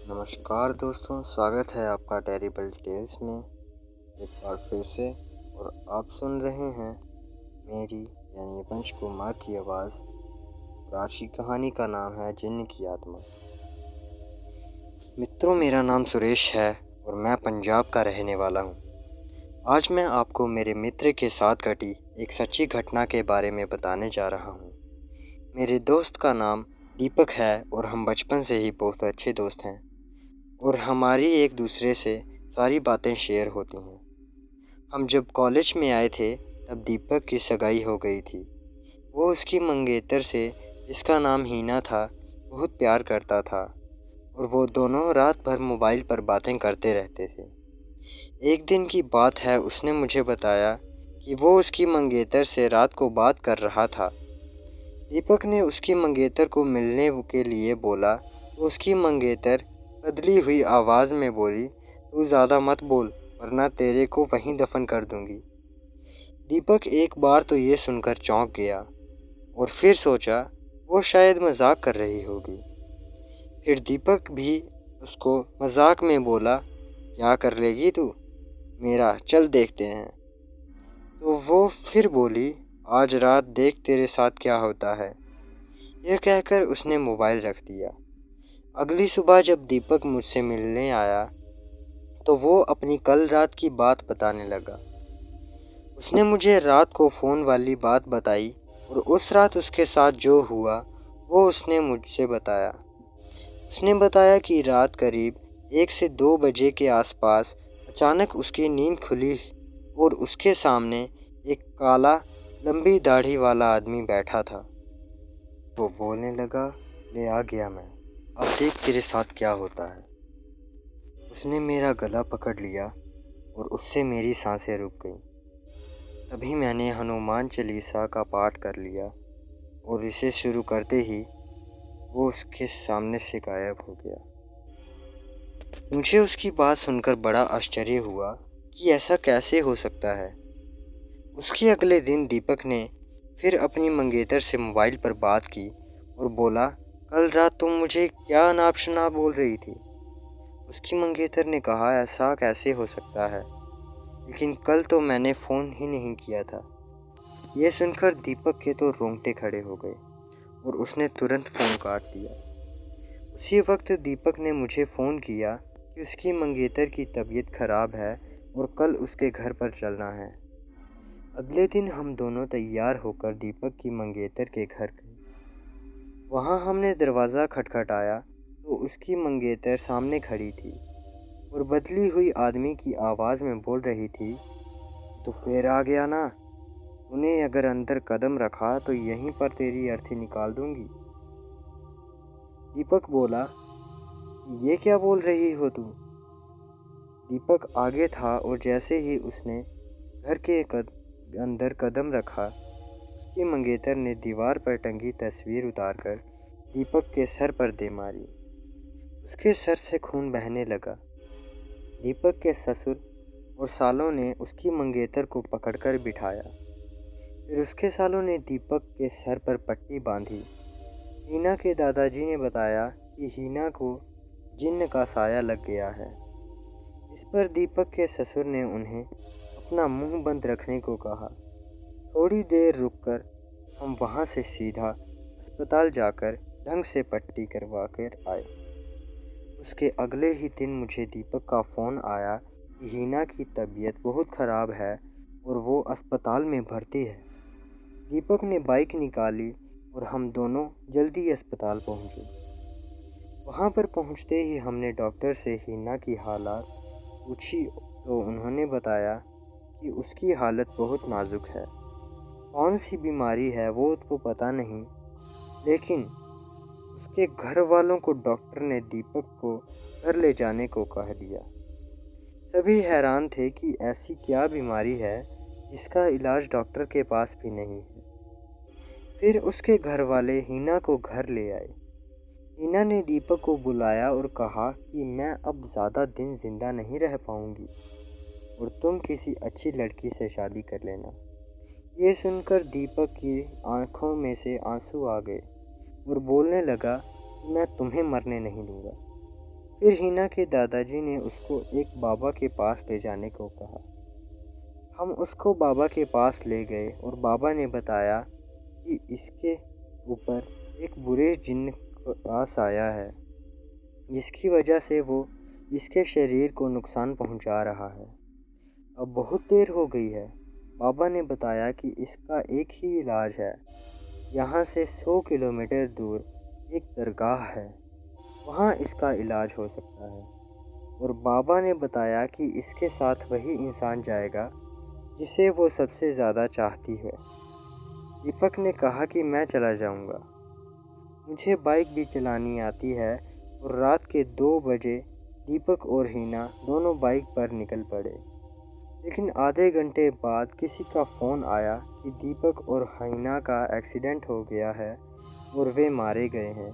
नमस्कार दोस्तों, स्वागत है आपका टेरिबल टेल्स में एक बार फिर से। और आप सुन रहे हैं मेरी यानी वंश कुमार की आवाज़। और आज की कहानी का नाम है जिन्न की आत्मा। मित्रों, मेरा नाम सुरेश है और मैं पंजाब का रहने वाला हूँ। आज मैं आपको मेरे मित्र के साथ घटी एक सच्ची घटना के बारे में बताने जा रहा हूँ। मेरे दोस्त का नाम दीपक है और हम बचपन से ही बहुत अच्छे दोस्त हैं और हमारी एक दूसरे से सारी बातें शेयर होती हैं। हम जब कॉलेज में आए थे तब दीपक की सगाई हो गई थी। वो उसकी मंगेतर से, जिसका नाम हीना था, बहुत प्यार करता था और वो दोनों रात भर मोबाइल पर बातें करते रहते थे। एक दिन की बात है, उसने मुझे बताया कि वो उसकी मंगेतर से रात को बात कर रहा था। दीपक ने उसकी मंगेतर को मिलने के लिए बोला तो उसकी मंगेतर कदली हुई आवाज़ में बोली, तू ज़्यादा मत बोल वरना तेरे को वहीं दफन कर दूंगी। दीपक एक बार तो ये सुनकर चौंक गया और फिर सोचा वो शायद मजाक कर रही होगी। फिर दीपक भी उसको मजाक में बोला, क्या कर लेगी तू मेरा, चल देखते हैं। तो वो फिर बोली, आज रात देख तेरे साथ क्या होता है। यह कहकर उसने मोबाइल रख दिया। अगली सुबह जब दीपक मुझसे मिलने आया तो वो अपनी कल रात की बात बताने लगा। उसने मुझे रात को फ़ोन वाली बात बताई और उस रात उसके साथ जो हुआ वो उसने मुझसे बताया। उसने बताया कि रात करीब 1 से 2 बजे के आसपास अचानक उसकी नींद खुली और उसके सामने एक काला लंबी दाढ़ी वाला आदमी बैठा था। वो बोलने लगा, ले आ गया मैं, अब देख तेरे साथ क्या होता है। उसने मेरा गला पकड़ लिया और उससे मेरी सांसें रुक गईं। तभी मैंने हनुमान चालीसा का पाठ कर लिया और इसे शुरू करते ही वो उसके सामने से गायब हो गया। मुझे उसकी बात सुनकर बड़ा आश्चर्य हुआ कि ऐसा कैसे हो सकता है। उसके अगले दिन दीपक ने फिर अपनी मंगेतर से मोबाइल पर बात की और बोला, कल रात तुम मुझे क्या अनाप शनाप बोल रही थी। उसकी मंगेतर ने कहा, ऐसा कैसे हो सकता है, लेकिन कल तो मैंने फ़ोन ही नहीं किया था। यह सुनकर दीपक के तो रोंगटे खड़े हो गए और उसने तुरंत फ़ोन काट दिया। उसी वक्त दीपक ने मुझे फ़ोन किया कि उसकी मंगेतर की तबीयत ख़राब है और कल उसके घर पर चलना है। अगले दिन हम दोनों तैयार होकर दीपक की मंगेतर के घर गए। वहाँ हमने दरवाज़ा खटखटाया तो उसकी मंगेतर सामने खड़ी थी और बदली हुई आदमी की आवाज़ में बोल रही थी, तो फिर आ गया ना, तूने अगर अंदर कदम रखा तो यहीं पर तेरी अर्थी निकाल दूंगी। दीपक बोला, ये क्या बोल रही हो तू। दीपक आगे था और जैसे ही उसने घर के अंदर कदम रखा, उसकी मंगेतर ने दीवार पर टंगी तस्वीर उतारकर दीपक के सर पर दे मारी। उसके सर से खून बहने लगा। दीपक के ससुर और सालों ने उसकी मंगेतर को पकड़कर बिठाया। फिर उसके सालों ने दीपक के सर पर पट्टी बांधी। हीना के दादाजी ने बताया कि हीना को जिन्न का साया लग गया है। इस पर दीपक के ससुर ने उन्हें अपना मुंह बंद रखने को कहा। थोड़ी देर रुककर हम वहां से सीधा अस्पताल जाकर ढंग से पट्टी करवा कर आए। उसके अगले ही दिन मुझे दीपक का फ़ोन आया कि हीना की तबीयत बहुत ख़राब है और वो अस्पताल में भर्ती है। दीपक ने बाइक निकाली और हम दोनों जल्दी अस्पताल पहुंचे। वहां पर पहुंचते ही हमने डॉक्टर से हीना की हालत पूछी तो उन्होंने बताया कि उसकी हालत बहुत नाजुक है। कौन सी बीमारी है वो तो पता नहीं, लेकिन उसके घर वालों को डॉक्टर ने दीपक को घर ले जाने को कह दिया। सभी हैरान थे कि ऐसी क्या बीमारी है जिसका इलाज डॉक्टर के पास भी नहीं है। फिर उसके घर वाले हीना को घर ले आए। हीना ने दीपक को बुलाया और कहा कि मैं अब ज़्यादा दिन जिंदा नहीं रह पाऊंगी और तुम किसी अच्छी लड़की से शादी कर लेना। ये सुनकर दीपक की आंखों में से आंसू आ गए और बोलने लगा कि मैं तुम्हें मरने नहीं दूंगा। फिर हिना के दादाजी ने उसको एक बाबा के पास ले जाने को कहा। हम उसको बाबा के पास ले गए और बाबा ने बताया कि इसके ऊपर एक बुरे जिन्न का साया है, जिसकी वजह से वो इसके शरीर को नुकसान पहुंचा रहा है। अब बहुत देर हो गई है। बाबा ने बताया कि इसका एक ही इलाज है। यहाँ से 100 किलोमीटर दूर एक दरगाह है, वहाँ इसका इलाज हो सकता है। और बाबा ने बताया कि इसके साथ वही इंसान जाएगा जिसे वो सबसे ज़्यादा चाहती है। दीपक ने कहा कि मैं चला जाऊंगा, मुझे बाइक भी चलानी आती है। और रात के 2 बजे दीपक और हिना दोनों बाइक पर निकल पड़े। लेकिन आधे घंटे बाद किसी का फ़ोन आया कि दीपक और हिना का एक्सीडेंट हो गया है और वे मारे गए हैं।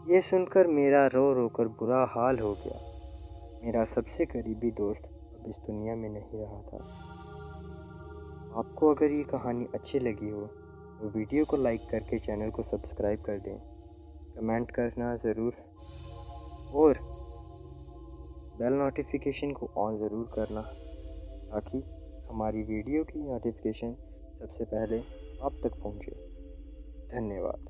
ये सुनकर मेरा रो रो कर बुरा हाल हो गया। मेरा सबसे करीबी दोस्त अब इस दुनिया में नहीं रहा था। आपको अगर ये कहानी अच्छी लगी हो तो वीडियो को लाइक करके चैनल को सब्सक्राइब कर दें, कमेंट करना ज़रूर और बेल नोटिफिकेशन को ऑन ज़रूर करना, ताकि हमारी वीडियो की नोटिफिकेशन सबसे पहले आप तक पहुंचे। धन्यवाद।